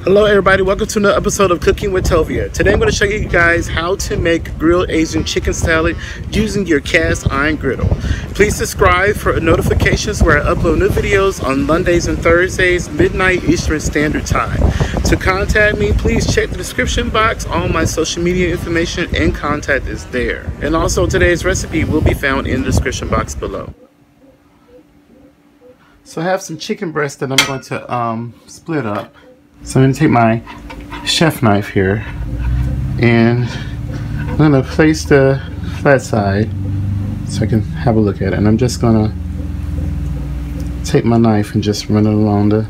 Hello everybody, welcome to another episode of Cooking with Tovia. Today I'm going to show you guys how to make grilled Asian chicken salad using your cast iron griddle. Please subscribe for notifications where I upload new videos on Mondays and Thursdays, midnight Eastern Standard Time. To contact me, please check the description box. All my social media information and contact is there. And also today's recipe will be found in the description box below. So I have some chicken breast that I'm going to split up. So I'm going to take my chef knife here and I'm going to place the flat side so I can have a look at it. And I'm just going to take my knife and just run it along the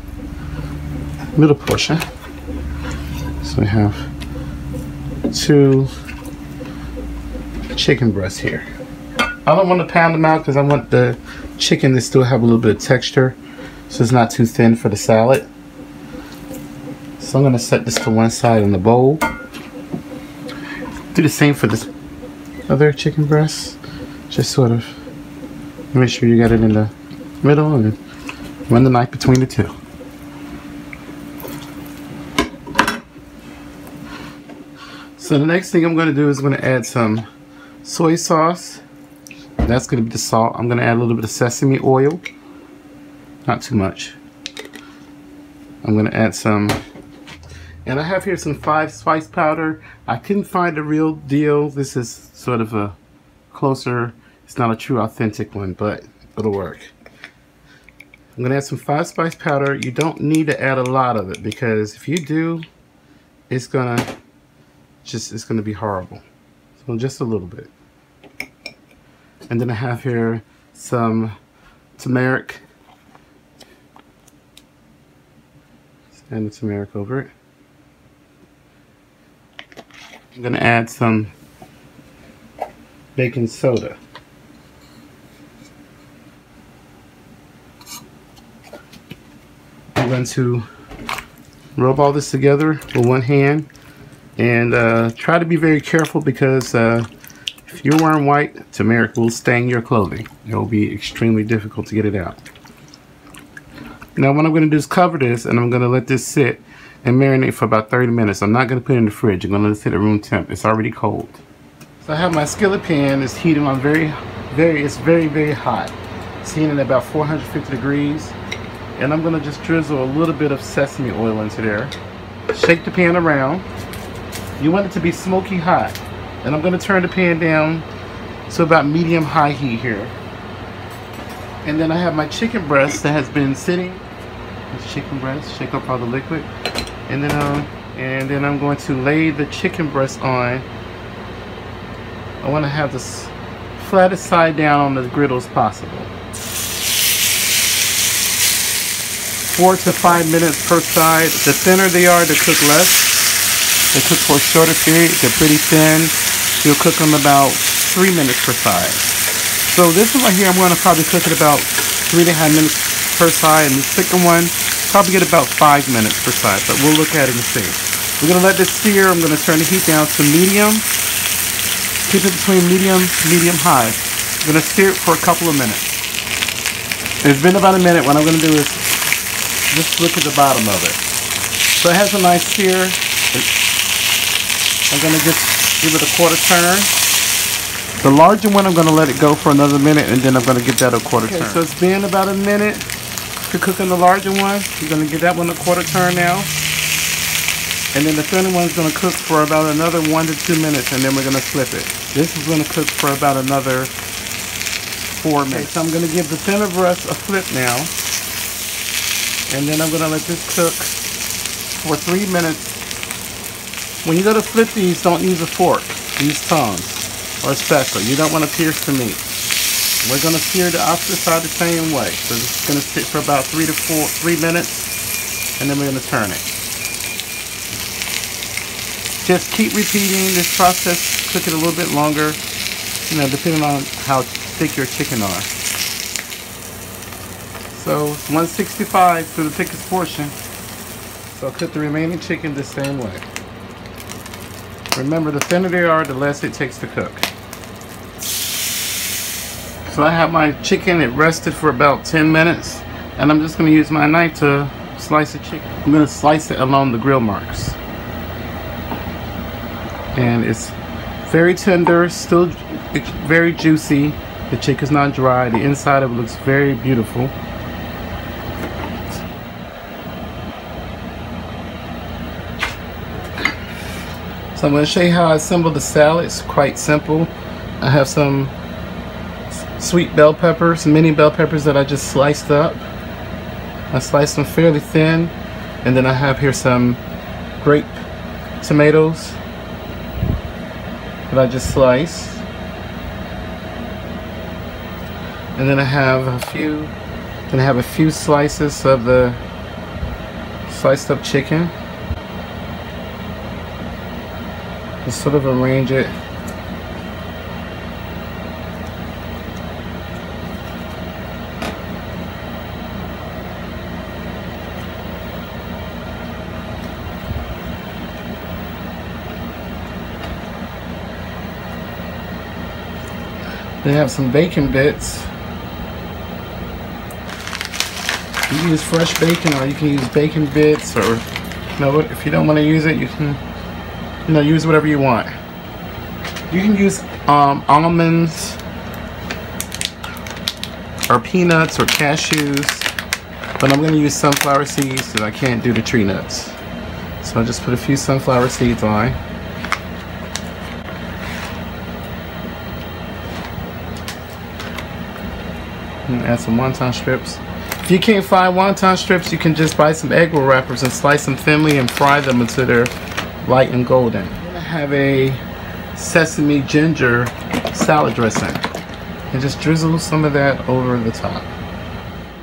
middle portion. So we have two chicken breasts here. I don't want to pound them out because I want the chicken to still have a little bit of texture so it's not too thin for the salad. So I'm going to set this to one side in the bowl. Do the same for this other chicken breast. Just sort of make sure you got it in the middle and run the knife between the two. So the next thing I'm going to do is I'm going to add some soy sauce. That's going to be the salt. I'm going to add a little bit of sesame oil. Not too much. I'm going to add some. And I have here some 5 spice powder. I couldn't find the real deal. This is sort of a closer, it's not a true authentic one, but it'll work. I'm gonna add some 5 spice powder. You don't need to add a lot of it because if you do, it's gonna be horrible. So just a little bit. And then I have here some turmeric. And the turmeric over it. I'm going to add some baking soda. I'm going to rub all this together with one hand and try to be very careful because if you're wearing white, turmeric will stain your clothing. It will be extremely difficult to get it out. Now what I'm going to do is cover this and I'm going to let this sit and marinate for about 30 minutes. I'm not going to put it in the fridge. I'm going to let it sit at room temp. It's already cold. So I have my skillet pan. It's heating on very hot. It's heating at about 450 degrees. And I'm going to just drizzle a little bit of sesame oil into there. Shake the pan around. You want it to be smoky hot. And I'm going to turn the pan down to about medium-high heat here. And then I have my chicken breast that has been sitting. This chicken breast, shake up all the liquid. And then I'm going to lay the chicken breast on. I want to have this flattest side down on the griddle as possible. 4 to 5 minutes per side. The thinner they are, they cook less. They cook for a shorter period. They're pretty thin. You'll cook them about 3 minutes per side. So this one right here, I'm going to probably cook it about 3 to 5 minutes per side, and the second one probably get about 5 minutes per side, but we'll look at it and see. We're going to let this sear. I'm going to turn the heat down to medium. Keep it between medium-high. I'm going to sear it for a couple of minutes. It's been about a minute. What I'm going to do is just look at the bottom of it. So it has a nice sear. I'm going to just give it a quarter turn. The larger one, I'm going to let it go for another minute, and then I'm going to give that a quarter turn. So it's been about a minute to cook on the larger one. You're going to give that one a quarter turn now. And then the thinner one's going to cook for about another 1 to 2 minutes, and then we're going to flip it. This is going to cook for about another 4 minutes. So I'm going to give the thinner breast a flip now. And then I'm going to let this cook for 3 minutes. When you go to flip these, don't use a fork. Use tongs or a spatula. You don't want to pierce the meat. We're going to sear the opposite side the same way. So this is going to sit for about 3 minutes, and then we're going to turn it. Just keep repeating this process. Cook it a little bit longer, depending on how thick your chicken are. So 165 for the thickest portion. So I'll cook the remaining chicken the same way. Remember, the thinner they are, the less it takes to cook. So I have my chicken, it rested for about 10 minutes, and I'm just going to use my knife to slice of chicken. I'm going to slice it along the grill marks. And it's very tender, still very juicy. The chicken's not dry. The inside of it looks very beautiful. So I'm going to show you how I assemble the salad. It's quite simple. I have some sweet bell peppers, mini bell peppers that I just sliced up. I sliced them fairly thin. And then I have here some grape tomatoes that I just sliced. And then I have a few slices of the sliced up chicken. Just sort of arrange it. They have some bacon bits. You can use fresh bacon, or you can use bacon bits, or if you don't want to use it, you can use whatever you want. You can use almonds or peanuts or cashews, but I'm going to use sunflower seeds because I can't do the tree nuts. So I'll just put a few sunflower seeds on. And add some wonton strips. If you can't find wonton strips, you can just buy some egg roll wrappers and slice them thinly and fry them until they're light and golden. I'm gonna have a sesame ginger salad dressing and just drizzle some of that over the top.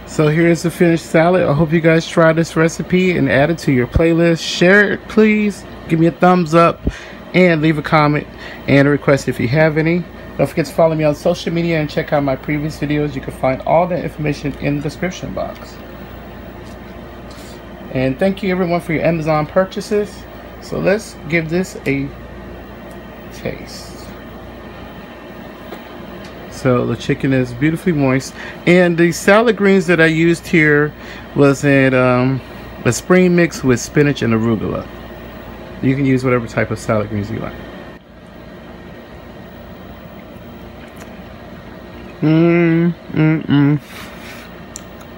So here's the finished salad. I hope you guys try this recipe and add it to your playlist. Share it, please. Give me a thumbs up and leave a comment and a request if you have any. Don't forget to follow me on social media and check out my previous videos. You can find all the information in the description box. And thank you everyone for your Amazon purchases. So let's give this a taste. So the chicken is beautifully moist. And the salad greens that I used here was in a spring mix with spinach and arugula. You can use whatever type of salad greens you like.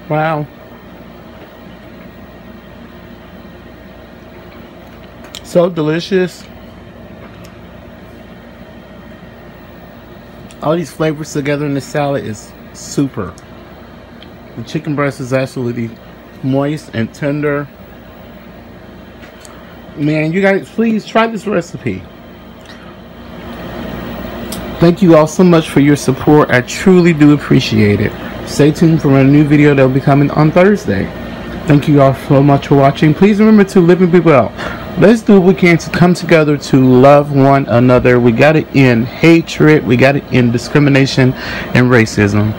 Wow. So delicious. All these flavors together in the salad is super. The chicken breast is absolutely moist and tender. Man, you guys, please try this recipe. Thank you all so much for your support. I truly do appreciate it. Stay tuned for a new video that will be coming on Thursday. Thank you all so much for watching. Please remember to live and be well. Let's do what we can to come together to love one another. We got to end hatred. We got to end discrimination and racism.